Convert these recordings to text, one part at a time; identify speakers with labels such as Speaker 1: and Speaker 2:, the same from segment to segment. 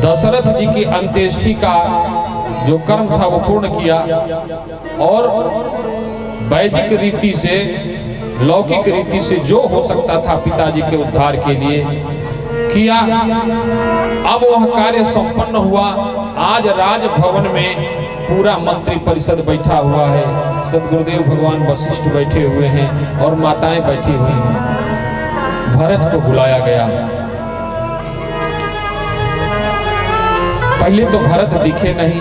Speaker 1: दशरथ जी की अंत्येष्टि का जो कर्म था वो पूर्ण किया और वैदिक रीति से, लौकिक रीति से जो हो सकता था पिताजी के उद्धार के लिए किया। अब वह कार्य संपन्न हुआ। आज राजभवन में पूरा मंत्री परिषद बैठा हुआ है, सदगुरुदेव भगवान वशिष्ठ बैठे हुए हैं और माताएं बैठी हुई हैं। भरत को बुलाया गया। पहले तो भरत दिखे नहीं,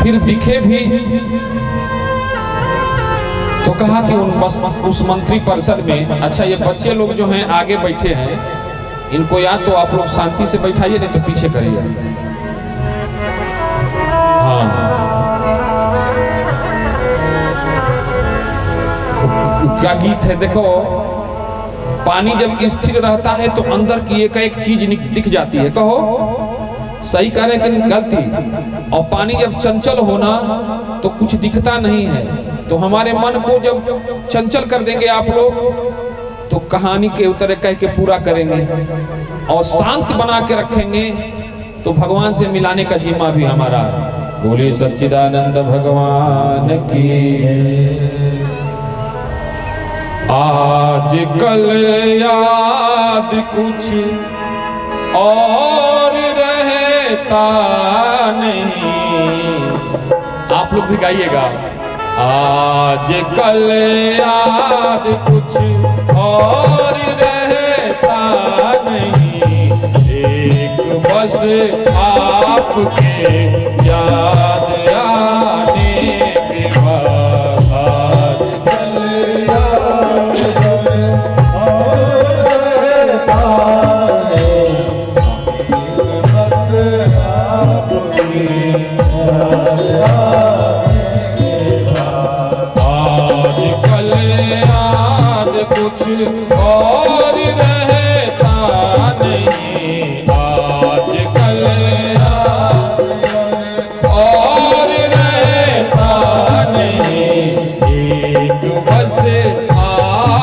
Speaker 1: फिर दिखे भी तो कहा कि उस मंत्री परिषद में, अच्छा ये बच्चे लोग जो हैं आगे बैठे हैं, इनको या तो आप लोग शांति से बैठाइए, नहीं तो पीछे करिए। हाँ, क्या गीत है देखो, पानी जब स्थिर रहता है तो अंदर की एक एक चीज दिख जाती है। कहो सही कह रहे कि गलती? और पानी जब चंचल होना तो कुछ दिखता नहीं है। तो हमारे मन को जब चंचल कर देंगे आप लोग तो कहानी के उतरे कह के पूरा करेंगे, और शांत बना के रखेंगे तो भगवान से मिलाने का जिम्मा भी हमारा है। बोलिए सच्चिदानंद भगवान की। आज कल याद कुछ और रहता नहीं। आप लोग भी गाइएगा। आज कल याद कुछ और रहता नहीं, एक बस आपके याद आने के बाद। आज कल याद और रहता नहीं, एक बस आपके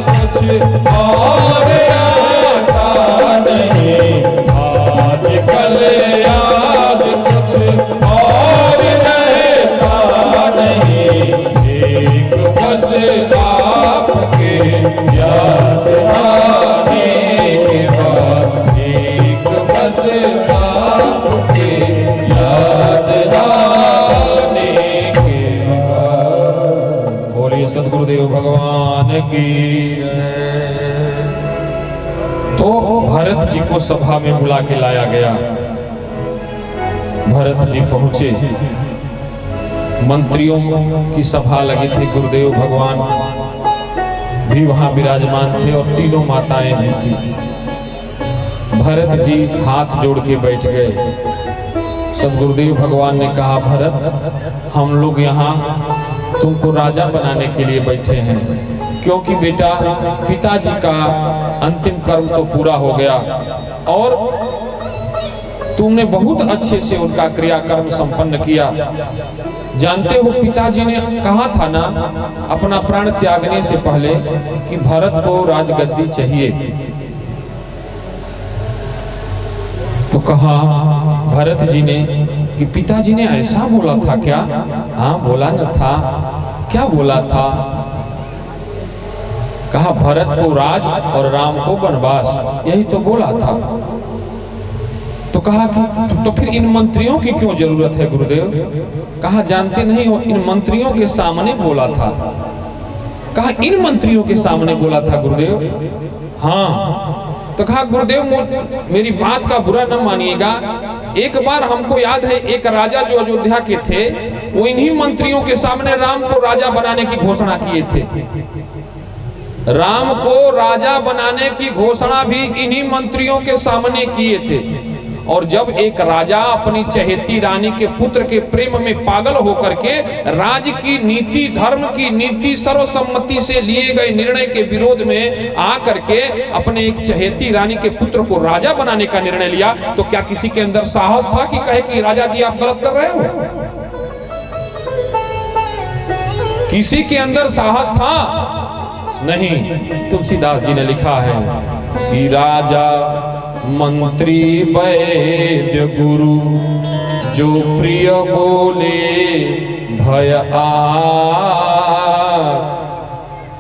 Speaker 1: कुछ और रहता नहीं। आज कल और रहता नहीं, एक बस आपके याद आने के बाद। सदगुरुदेव भगवान की। तो भरत जी को सभा में बुला के लाया गया। भरत जी पहुंचे, मंत्रियों की सभा लगी थी, गुरुदेव भगवान भी वहां विराजमान थे और तीनों माताएं भी थी। भरत जी हाथ जोड़ के बैठ गए। सदगुरुदेव भगवान ने कहा, भरत हम लोग यहाँ तुमको राजा बनाने के लिए बैठे हैं, क्योंकि बेटा पिताजी का अंतिम कर्म तो पूरा हो गया और तुमने बहुत अच्छे से उनका क्रियाकर्म संपन्न किया। जानते हो पिताजी ने कहा था ना अपना प्राण त्यागने से पहले कि भरत को राजगद्दी चाहिए। तो कहा भरत जी ने कि पिताजी ने ऐसा बोला था क्या? हाँ बोला न था। क्या बोला था? कहा भरत को राज और राम को वनवास, यही तो बोला था। तो कहा कि तो फिर इन मंत्रियों की क्यों जरूरत है गुरुदेव? कहा जानते नहीं हो, इन मंत्रियों के सामने बोला था। कहा इन मंत्रियों के सामने बोला था गुरुदेव? हाँ। तो कहा गुरुदेव मेरी बात का बुरा न मानिएगा, एक बार हमको याद है एक राजा जो अयोध्या के थे, वो इन्हीं मंत्रियों के सामने राम को राजा बनाने की घोषणा किए थे। राम को राजा बनाने की घोषणा भी इन्हीं मंत्रियों के सामने किए थे। और जब एक राजा अपनी चहेती रानी के पुत्र के प्रेम में पागल होकर के राज की नीति, धर्म की नीति, सर्वसम्मति से लिए गए निर्णय के विरोध में आकर के अपने एक चहेती रानी के पुत्र को राजा बनाने का निर्णय लिया, तो क्या किसी के अंदर साहस था कि कहे कि राजा जी आप गलत कर रहे हो? किसी के अंदर साहस था? नहीं। तुलसीदास जी ने लिखा है कि राजा मंत्री वैद्य गुरु जो प्रिय बोले भय आस।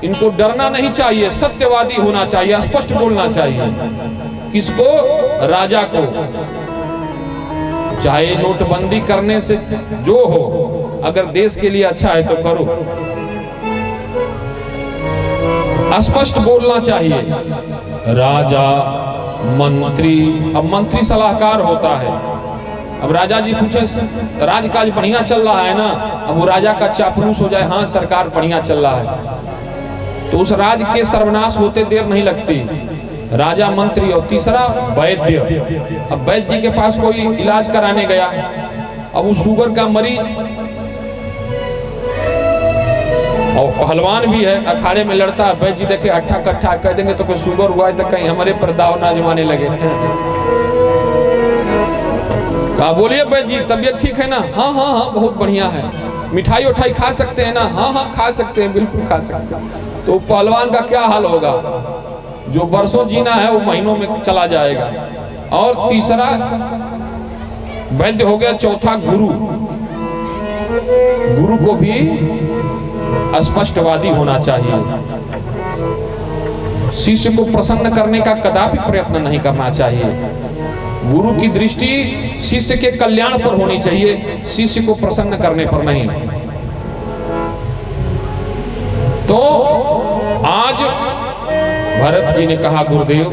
Speaker 1: इनको डरना नहीं चाहिए, सत्यवादी होना चाहिए, स्पष्ट बोलना चाहिए। किसको? राजा को। चाहे नोटबंदी करने से जो हो, अगर देश के लिए अच्छा है तो करो, स्पष्ट बोलना चाहिए। राजा मंत्री, अब मंत्री सलाहकार होता है। अब राजा जी पूछे राजकाज बढ़िया चल रहा है ना, अब वो राजा का चापलूस हो जाए, हाँ सरकार बढ़िया चल रहा है, तो उस राज के सर्वनाश होते देर नहीं लगती। राजा मंत्री और तीसरा वैद्य। अब वैद्य जी के पास कोई इलाज कराने गया, अब वो शुगर का मरीज और पहलवान भी है, अखाड़े में लड़ता है, वैद्य जी देखे हट्ठा कट्ठा कह देंगे तो कोई शुगर हुआ है तो कहीं हमारे पर दाव ना जमाने लगे। कहा बोलिए वैद्य जी तबीयत ठीक है ना? हाँ हाँ हाँ बहुत बढ़िया है। मिठाई उठाई खा सकते हैं ना? हाँ हाँ खा सकते हैं, बिल्कुल खा सकते हैं। तो पहलवान का क्या हाल होगा? जो बरसों जीना है वो महीनों में चला जाएगा। और तीसरा वैद्य हो गया, चौथा गुरु। गुरु को भी स्पष्टवादी होना चाहिए। शिष्य को प्रसन्न करने का कदापि प्रयत्न नहीं करना चाहिए। गुरु की दृष्टि शिष्य के कल्याण पर होनी चाहिए, शिष्य को प्रसन्न करने पर नहीं। तो आज भरत जी ने कहा गुरुदेव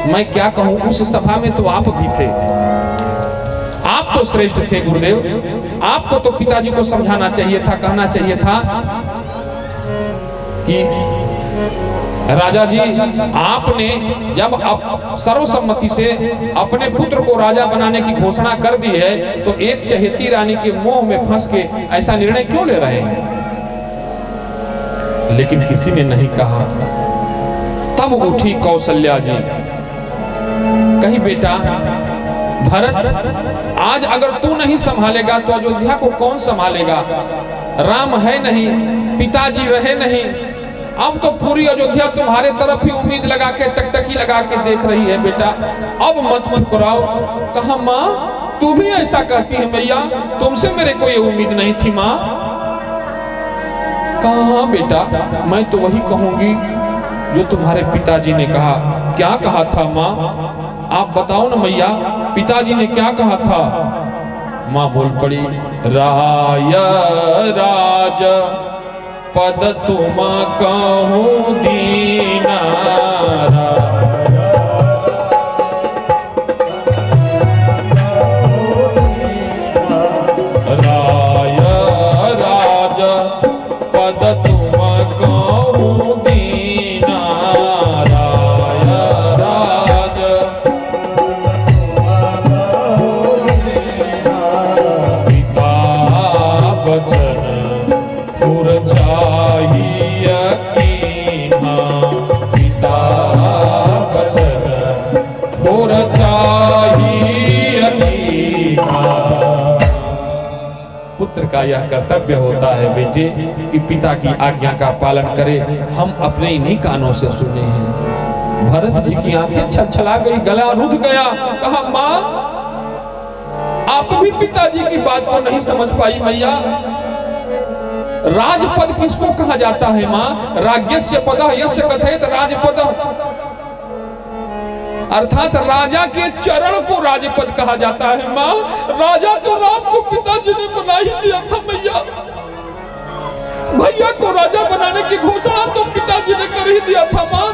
Speaker 1: मैं क्या कहूं, उस सभा में तो आप भी थे, आप तो श्रेष्ठ थे गुरुदेव, आपको तो पिताजी को समझाना चाहिए था, कहना चाहिए था कि राजा जी आपने जब आप सर्वसम्मति से अपने पुत्र को राजा बनाने की घोषणा कर दी है, तो एक चहेती रानी के मोह में फंस के ऐसा निर्णय क्यों ले रहे हैं? लेकिन किसी ने नहीं कहा। तब उठी कौशल्या जी, कही बेटा भरत आज अगर तू नहीं संभालेगा तो अयोध्या को कौन संभालेगा? राम है नहीं, पिताजी रहे नहीं, अब तो पूरी अयोध्या तुम्हारे तरफ ही उम्मीद लगा के टकटकी लगा के देख रही है बेटा, अब मत ठुकराओ। कहा माँ तू भी ऐसा कहती है मैया, तुमसे मेरे को ये उम्मीद नहीं थी माँ। कहा हाँ बेटा मैं तो वही कहूंगी जो तुम्हारे पिताजी ने कहा। क्या कहा था माँ? आप बताओ ना मैया, पिताजी ने क्या कहा था? माँ बोल पड़ी राय राज पद तुम कहूं दीना। राय राज पद तुम कहूं दीना। राय राज पिता वचन चाहिए कीन्हा। पिता वचन पुर चाहिए कीन्हा। पुत्र का यह कर्तव्य होता है बेटे कि पिता की आज्ञा का पालन करे। हम अपने इन्हीं कानों से सुने हैं। भरत जी की आंखें छलछला गई, गला रुध गया। कहा माँ आप भी पिताजी की बात को नहीं समझ पाई मैया? राजपद किसको कहा जाता है माँ? राज्यस्य पदः यस्य कथयेत राजपदः, अर्थात राजा के चरण को राजपद कहा जाता है माँ। राजा तो राम को पिताजी ने बना ही दिया था मैया, भैया को राजा बनाने की घोषणा तो पिताजी ने कर ही दिया था माँ।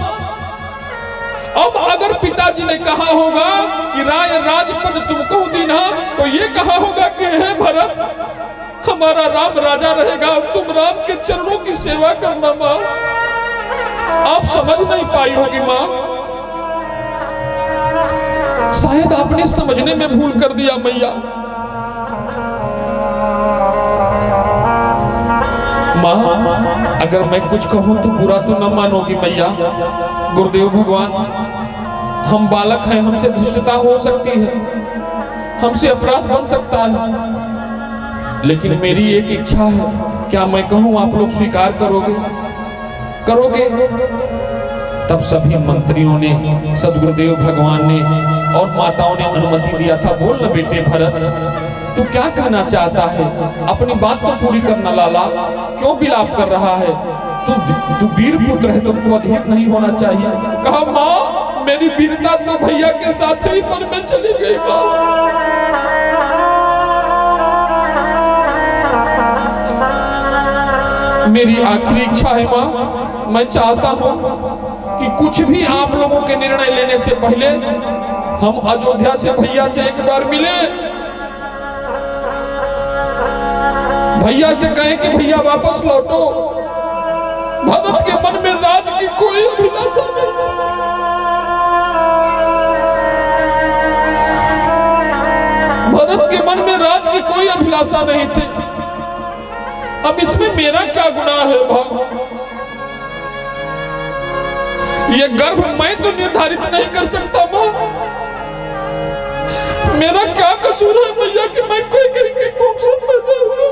Speaker 1: अब अगर पिताजी ने कहा होगा कि राजपद तुमको दीना, तो ये कहा होगा कि हे भरत, हमारा राम राजा रहेगा और तुम राम के चरणों की सेवा करना माँ। आप समझ नहीं पाई होगी माँ, शायद आपने समझने में भूल कर दिया मैया। माँ अगर मैं कुछ कहूं तो बुरा तो न मानोगी मैया। गुरुदेव भगवान, हम बालक हैं, हमसे धृष्टता हो सकती है, हमसे अपराध बन सकता है, लेकिन मेरी एक इच्छा है, क्या मैं कहूं आप लोग स्वीकार करोगे? करोगे? तब सभी मंत्रियों ने, सदगुरुदेव भगवान ने और माताओं ने अनुमति दिया था। बोल न बेटे भरत, तू क्या कहना चाहता है? अपनी बात तो पूरी करना लाला, क्यों विलाप कर रहा है? तू वीर पुत्र है, तुमको अधीर नहीं होना चाहिए। कहा माँ, मेरी वीरता तो भैया के साथ ही मन में चली गई माँ। मेरी आखिरी इच्छा है माँ, मैं चाहता हूँ कि कुछ भी आप लोगों के निर्णय लेने से पहले हम अयोध्या से भैया से एक बार मिले, भैया से कहें कि भैया वापस लौटो। भरत के मन में राज की कोई अभिलाषा नहीं थी। भरत के मन में राज की कोई अभिलाषा नहीं थी। अब इसमें मेरा क्या गुनाह है भाव? ये गर्भ मैं तो निर्धारित नहीं कर सकता मां। मेरा क्या कसूर है भैया कि मैं कोई कहीं के कोख से पैदा हुआ?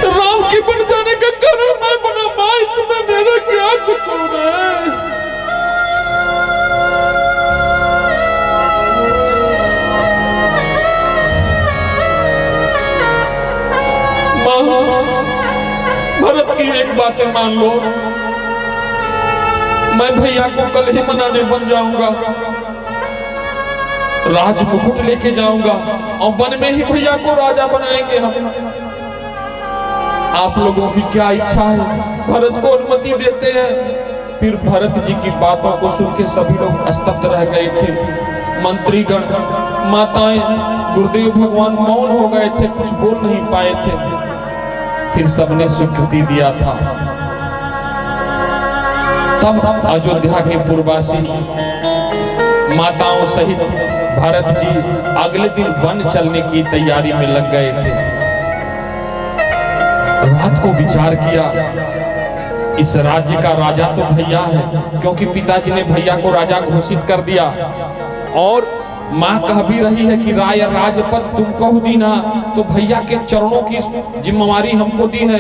Speaker 1: राम की बन जाने का कारण मैं बना मां, इसमें मेरा क्या कसूर है? मां, भरत की एक बात मान लो, मैं भैया को कल ही मनाने बन जाऊंगा, राज मुकुट लेके जाऊंगा और वन में ही भैया को राजा बनाएंगे हम। आप लोगों की क्या इच्छा है? भरत को अनुमति देते हैं। फिर भरत जी की बातों को सुन के सभी लोग स्तब्ध रह गए थे। मंत्रीगण, माताएं, गुरुदेव भगवान मौन हो गए थे, कुछ बोल नहीं पाए थे। फिर सबने स्वीकृति दिया था। तब अयोध्या के पूर्ववासी माताओं सहित भरत जी अगले दिन वन चलने की तैयारी में लग गए थे। रात को विचार किया, इस राज्य का राजा तो भैया है, क्योंकि पिताजी ने भैया को राजा घोषित कर दिया और माँ कह भी रही है कि राजपद तुमको दी ना, तो भैया के चरणों की जिम्मेवारी हमको दी है,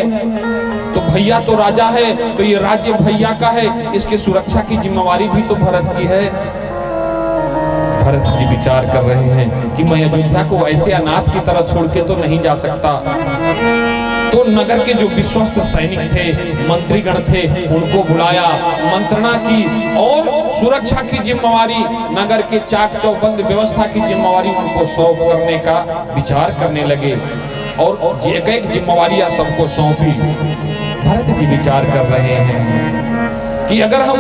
Speaker 1: तो भैया तो राजा है, तो ये राज्य भैया का है, इसके सुरक्षा की जिम्मेवारी भी तो भरत की है। भरत जी विचार कर रहे हैं कि मैं अयोध्या को ऐसे अनाथ की तरह छोड़ के तो नहीं जा सकता। तो नगर के जो विश्वस्त सैनिक थे, मंत्रीगण थे, उनको बुलाया, मंत्रणा की और सुरक्षा की जिम्मेवारी, नगर के चाक चौबंद व्यवस्था की जिम्मेवारी उनको सौंप करने का विचार करने लगे और एक एक जिम्मेवारियां सबको सौंपी। भरत जी विचार कर रहे हैं कि अगर हम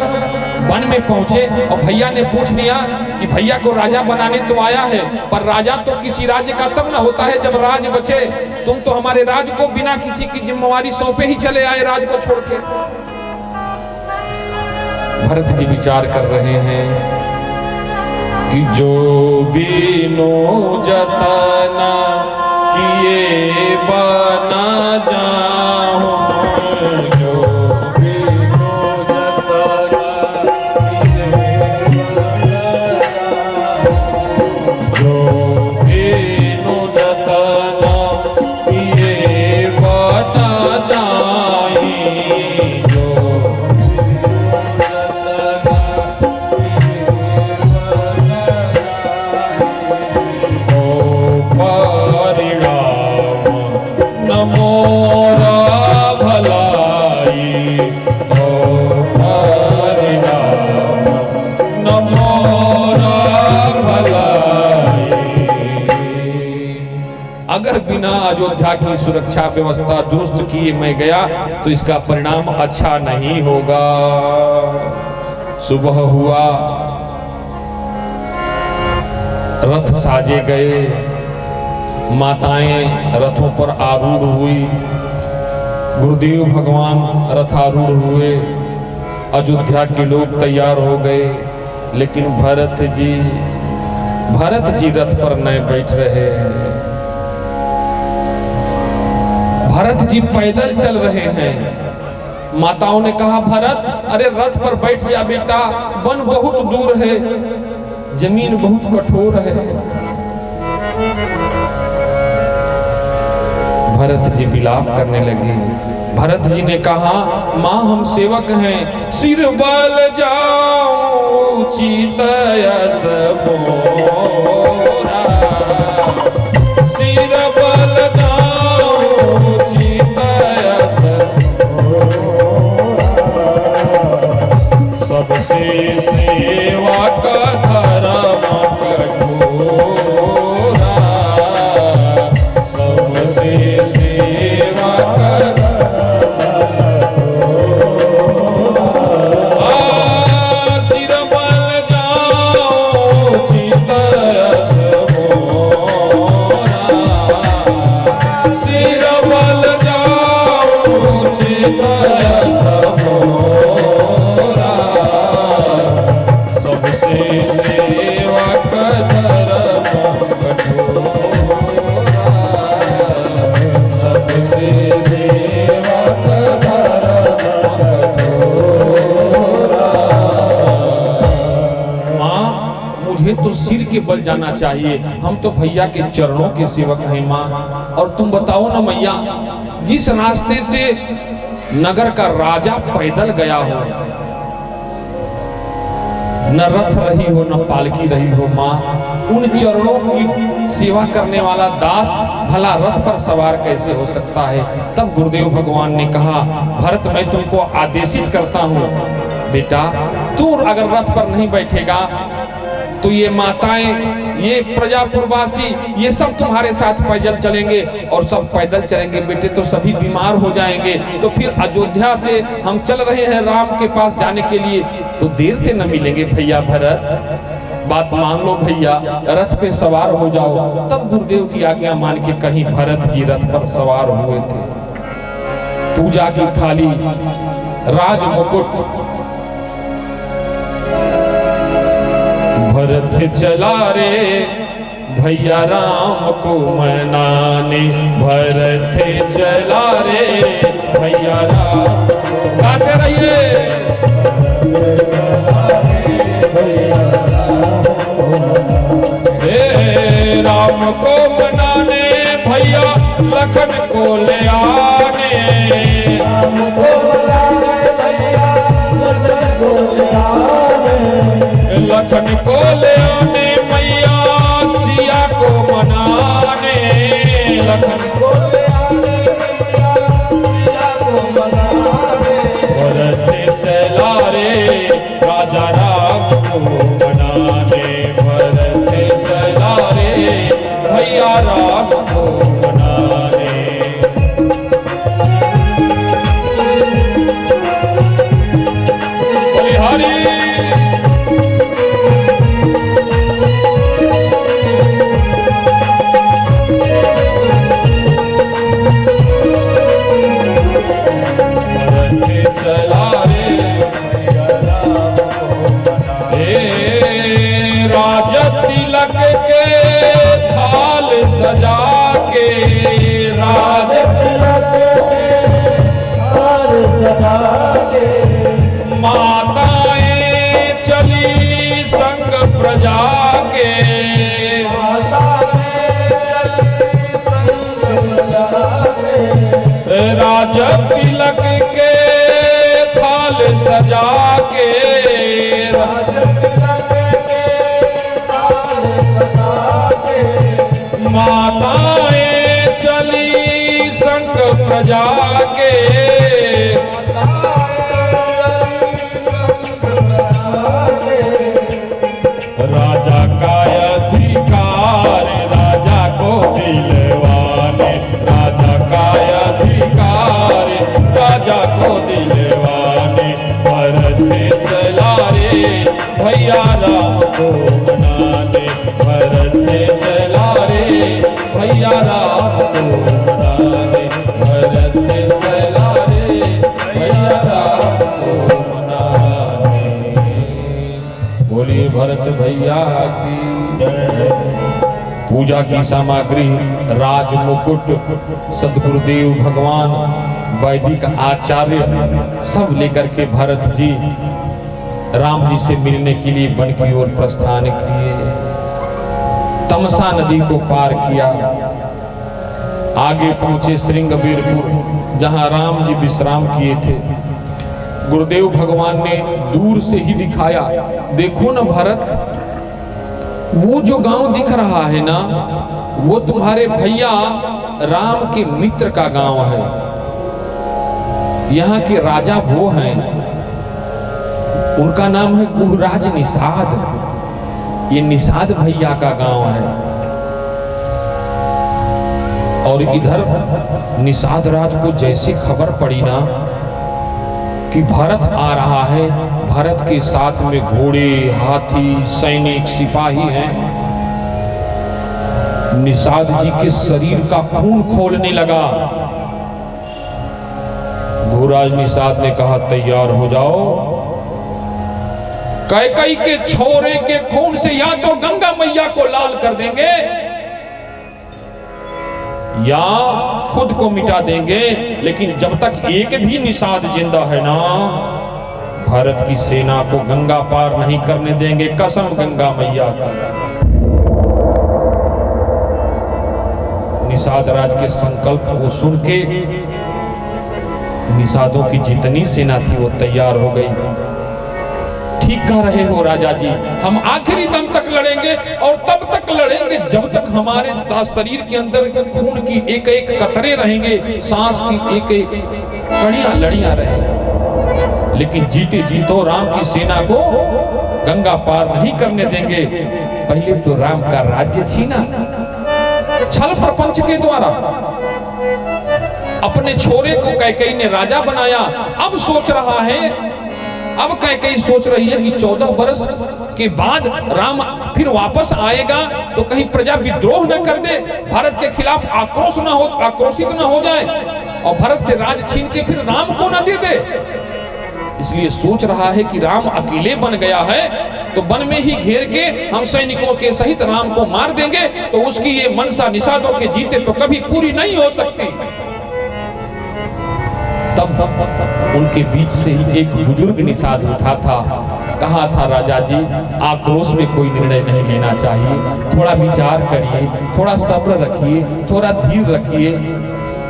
Speaker 1: वन में पहुंचे और भैया ने पूछ दिया कि भैया को राजा बनाने तो आया है, पर राजा तो किसी राज्य का तब ना होता है जब राज बचे। तुम तो हमारे राज को बिना किसी की जिम्मेवारी सौंपे ही चले आए, राज को छोड़ के। भरत जी विचार कर रहे हैं कि जो बीनो जतना किए बना जाऊं, परिणाम अयोध्या की सुरक्षा व्यवस्था दुरुस्त किए मैं गया तो इसका परिणाम अच्छा नहीं होगा। सुबह हुआ, रथ साजे गए, माताएं रथों पर आरूढ़ हुई, गुरुदेव भगवान रथारूढ़ हुए, अयोध्या के लोग तैयार हो गए, लेकिन भरत जी रथ पर नहीं बैठ रहे हैं। भरत जी पैदल चल रहे हैं। माताओं ने कहा, भरत अरे रथ पर बैठ जा बेटा, वन बहुत दूर है, जमीन बहुत कठोर है। भरत जी विलाप करने लगे। भरत जी ने कहा, माँ हम सेवक हैं, सिर बल जाऊं चितयस मोरा, सिर बल जाऊं चितयस मोरा, सबसे सेवा का धर्म कठोरा, सबसे सेवा का सिर बल जाओ चितयस मोरा, सिर बल जाओ चितयस मोरा, सबसे सेवा का धर्म कठोरा, सबसे सेवा का धर्म कठोरा। माँ मुझे तो सिर के बल जाना चाहिए, हम तो भैया के चरणों के सेवक हैं माँ। और तुम बताओ ना मैया, जिस रास्ते से नगर का राजा पैदल गया हो, न रथ रही हो न पालकी रही हो माँ, उन चरणों की सेवा करने वाला दास भला रथ पर सवार कैसे हो सकता है। तब गुरुदेव भगवान ने कहा, भरत मैं तुमको आदेशित करता हूँ, बेटा तू अगर रथ पर नहीं बैठेगा तो ये माताएं, ये प्रजापुरवासी, ये सब तुम्हारे साथ पैदल चलेंगे, और सब पैदल चलेंगे बेटे तो सभी बीमार हो जाएंगे। तो फिर अयोध्या से हम चल रहे हैं राम के पास जाने के लिए, तो देर से न मिलेंगे भैया भरत, बात मान लो भैया, रथ पे सवार हो जाओ। तब गुरुदेव की आज्ञा मान के कहीं भरत जी रथ पर सवार हुए थे। पूजा की थाली, राज मुकुट, भरत चला रे भैया राम को मनाने, भरत चला रे भैया राम, गाते रहिए। राम को मनाने भैया लखन को ले आने, राम को मनाने भैया लखन को ले आने, लखन को ले आने मैया सिया को मनाने, लखन को ले आने मैया सिया को मनाने, भरत चला रे राजा राम को मनाने, भरत चला रे भैया राम को मनाने। बलिहारी चला रे राज तिलक के थाल सजा के, राज तिलक के थाल सजा के, माताएं चली संग प्रजा के, राज तिलक के थाल सजा के, राज तिलक के थाल सजा के, माताएं चली संग प्रजा के, राजा का अधिकार राजा को दिलवाने, राजा को मनाने भरत चला रे, भैया राम को मनाने भरत चला रे, भैया राम को मनाने। बोलिए भरत भैया की जय। पूजा की सामग्री, राज मुकुट, सदगुरुदेव भगवान, वैदिक आचार्य सब लेकर के भरत जी राम जी से मिलने के लिए वन की ओर प्रस्थान किए। तमसा नदी को पार किया, आगे पहुंचे श्रृंगबीरपुर जहां राम जी विश्राम किए थे। गुरुदेव भगवान ने दूर से ही दिखाया, देखो ना भरत, वो जो गांव दिख रहा है ना, वो तुम्हारे भैया राम के मित्र का गांव है। यहाँ के राजा वो हैं, उनका नाम है गुहराज निषाद। ये निषाद भैया का गांव है। और इधर निषाद राज को जैसे खबर पड़ी ना कि भरत आ रहा है, भरत के साथ में घोड़े, हाथी, सैनिक, सिपाही हैं, निषाद जी के शरीर का खून खोलने लगा। गुहराज निषाद ने कहा, तैयार हो जाओ, कैकई के छोरे के खून से या तो गंगा मैया को लाल कर देंगे या खुद को मिटा देंगे, लेकिन जब तक एक भी निषाद जिंदा है ना, भारत की सेना को गंगा पार नहीं करने देंगे, कसम गंगा मैया की। निषाद राज के संकल्प को सुन के निषादों की जितनी सेना थी वो तैयार हो गई। ठीक कह रहे हो राजा जी, हम आखिरी दम तक लड़ेंगे और तब तक लड़ेंगे जब तक हमारे शरीर के अंदर खून की एक एक कतरे रहेंगे, सांस की एक एक कड़ियां लड़ियां रहेंगी, लेकिन जीते जीतो राम की सेना को गंगा पार नहीं करने देंगे। पहले तो राम का राज्य छीना छल प्रपंच के द्वारा, अपने छोरे को कैकेयी ने राजा बनाया। अब सोच रहा है, अब कैकेयी सोच रही है कि 14 वर्ष के बाद राम फिर वापस आएगा तो कहीं प्रजा विद्रोह न कर दे, भारत के खिलाफ आक्रोशित न हो जाए और भारत से राज छीन के फिर राम को न दे दे। इसलिए सोच रहा है कि राम अकेले बन गया है तो वन में ही घेर के हम सैनिकों के सहित राम को मार देंगे, तो उसकी ये मनसा निषादों के जीते तो कभी पूरी नहीं हो सकती। तब उनके बीच से ही एक बुजुर्ग निषाद उठा था, कहा था, राजा जी आक्रोश में कोई निर्णय नहीं लेना चाहिए, थोड़ा विचार करिए, थोड़ा सब्र रखिए, थोड़ा धीर रखिए।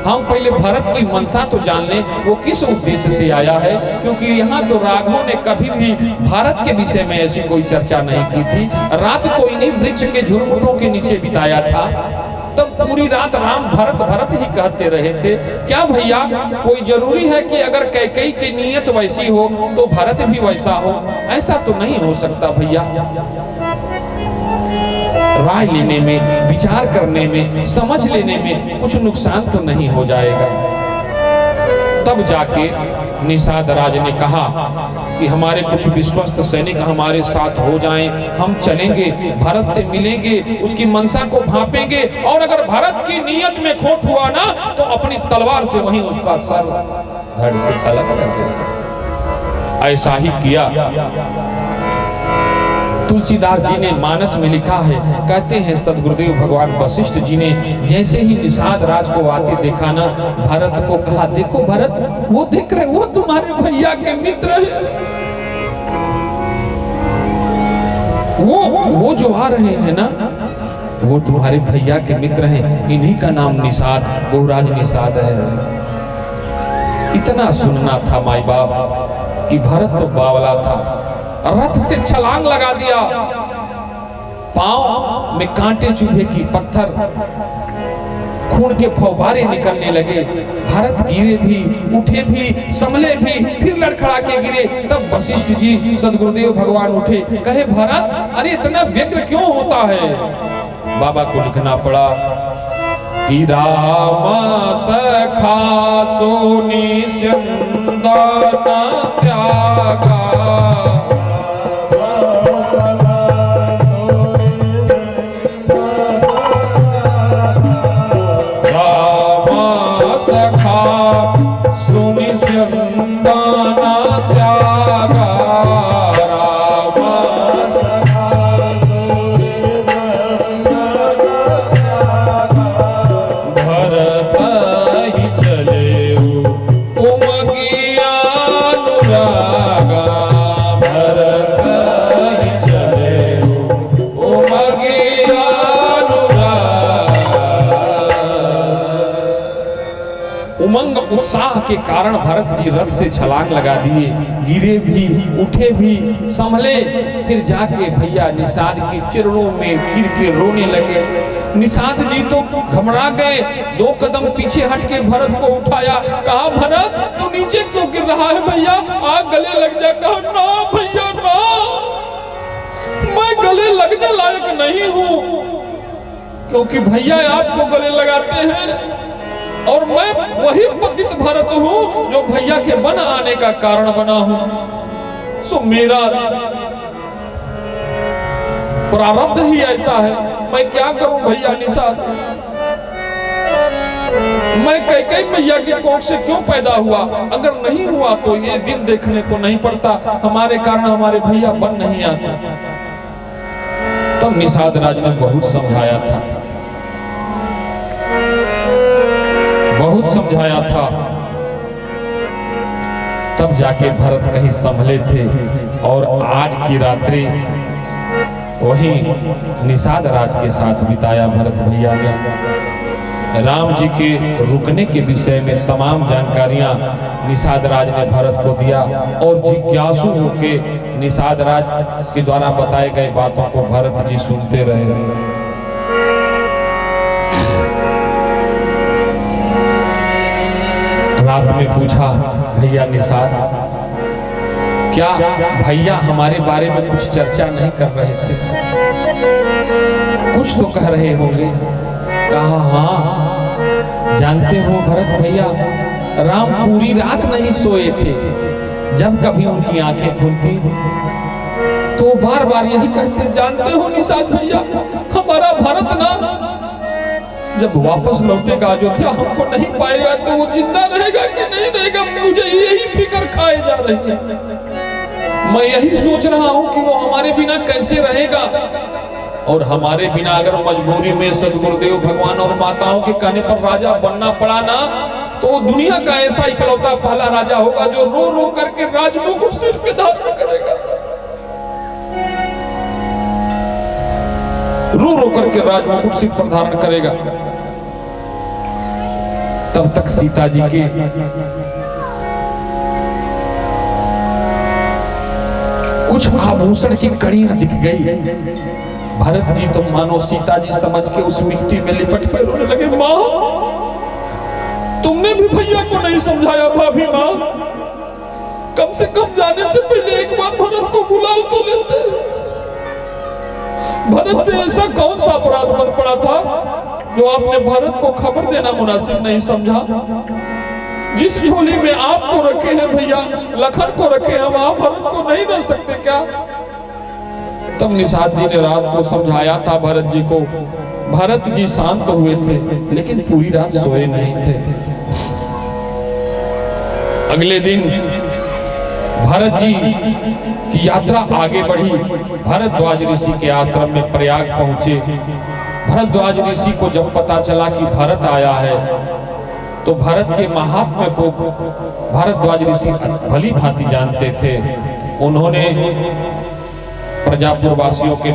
Speaker 1: हम पहले भरत की मनसा तो जान लें, वो किस उद्देश्य से आया है, क्योंकि यहाँ तो राघव ने कभी भी भारत के विषय में ऐसी कोई चर्चा नहीं की थी। रात तो इन्हीं वृक्ष के झुरमुटों के नीचे बिताया था, तब पूरी रात राम भरत भरत ही कहते रहे थे। क्या भैया कोई जरूरी है कि अगर कैकेयी की नीयत वैसी हो तो भरत भी वैसा हो? ऐसा तो नहीं हो सकता भैया। राय लेने में, विचार करने में, समझ लेने में कुछ नुकसान तो नहीं हो जाएगा। तब जाके निषाद राज ने कहा कि हमारे कुछ विश्वस्त सैनिक हमारे साथ हो जाएं, हम चलेंगे, भारत से मिलेंगे, उसकी मनसा को भांपेंगे और अगर भारत की नीयत में खोट हुआ ना तो अपनी तलवार से वहीं उसका सर धड़ से अलग कर देंगे। ऐसा ही किया। तुलसीदास जी ने मानस में लिखा है, कहते हैं सदगुरुदेव भगवान वशिष्ठ जी ने जैसे ही निषाद राज को आते देखा ना, भरत को कहा, देखो भरत, वो देख रहे, वो तुम्हारे भैया के मित्र हैं, वो जो आ रहे हैं ना, वो तुम्हारे भैया के मित्र हैं, इन्हीं का नाम निषाद, गुहराज निषाद है। इतना सुनना था माई बाप कि भरत तो बावला था, रथ से छलांग लगा दिया, पांव में कांटे चुभे की पत्थर, खून के फव्वारे निकलने लगे। भरत गिरे भी, उठे भी, संभले भी, फिर लड़खड़ा के गिरे। तब वशिष्ठ जी सदगुरुदेव भगवान उठे, कहे, भरत अरे इतना व्यग्र क्यों होता है? बाबा को लिखना पड़ा कि राम सखा सोनी स्यंदन त्यागा, चंदना त्यागा राम सखा भरत ही चले उमगिया अनुरागा भरत ही चले उमगिया उमंग उत्साह के कारण भरत जी रथ से छलांग लगा दिए, गिरे भी, उठे भी, संभले, फिर जाके भैया निषाद के चरणों में गिर के रोने लगे। निषाद जी तो घबरा गए, 2 कदम पीछे हट के भरत को उठाया, कहा भरत तू नीचे क्यों गिर रहा है भैया, आग गले लग जा। कहा ना भैया ना, मैं गले लगने लायक नहीं हूं, क्योंकि भैया आपको गले लगाते हैं और मैं वही पतित भरत हूं जो भैया के बन आने का कारण बना हूं। सो मेरा प्रारब्ध ही ऐसा है, मैं क्या करूं भैया निषाद, मैं कैकेयी मैया के कोख से क्यों पैदा हुआ, अगर नहीं हुआ तो ये दिन देखने को नहीं पड़ता, हमारे कारण हमारे भैया बन नहीं आता। तब निषाद राज ने बहुत समझाया था, बहुत समझाया था, तब जाके भरत कहीं संभले थे। और आज की रात्रि वही निषाद राज के साथ बिताया भरत भैया ने। राम जी के रुकने के विषय में तमाम जानकारियां निषाद राज ने भरत को दिया और जिज्ञासु होके निषाद राज के द्वारा बताए गए बातों को भरत जी सुनते रहे। रात में पूछा, भैया निषाद क्या भैया हमारे बारे में कुछ चर्चा नहीं कर रहे थे, कुछ तो कह रहे होंगे। कहा हाँ, जानते हो भरत भैया, राम पूरी रात नहीं सोए थे, जब कभी उनकी आंखें खुलती तो बार बार यही कहते, जानते हो निषाद भैया, हमारा भरत ना जब वापस लौटेगा अयोध्या हमको नहीं पाएगा तो वो जिंदा रहेगा कि नहीं रहेगा, मुझे यही फिक्र खाए जा रही है। मैं यही सोच रहा हूं कि वो हमारे बिना कैसे रहेगा, और हमारे बिना अगर मजबूरी में सदगुरुदेव भगवान और माताओं के कहने पर राजा बनना पड़ा ना, तो दुनिया का ऐसा इकलौता पहला राजा होगा जो रो रो करके राजमुकुट सिर पे धारण करेगा, रो रो करके राजमुकुट सिर पर धारण करेगा। तब तक सीता जी के कुछ आभूषण की कड़ियां दिख गई। भरत जी तो मानो सीता जी समझ के उस मिट्टी में लिपट के रोने लगे। मां, तुमने भी भैया को नहीं समझाया। भाभी मां, कम से कम जाने से पहले एक बार भरत को बुला तो लेते। भरत से ऐसा कौन सा अपराध बन पड़ा था जो आपने भरत को खबर देना मुनासिब नहीं समझा? जिस झोली में आपको रखे हैं भैया, लखन को रखे हैं, वहां भरत को नहीं रह सकते क्या? तब निषाद जी ने रात को समझाया था भरत जी को। भरत जी शांत हुए थे लेकिन पूरी रात सोए नहीं थे। अगले दिन भरत जी की यात्रा आगे बढ़ी। भरद्वाज ऋषि के आश्रम में प्रयाग पहुंचे। भरद्वाज ऋषि को जब पता चला कि भरत आया है तो भरत के महात्म्य को भरद्वाज ऋषि भली भांति जानते थे। उन्होंने प्रजापुर वासियों के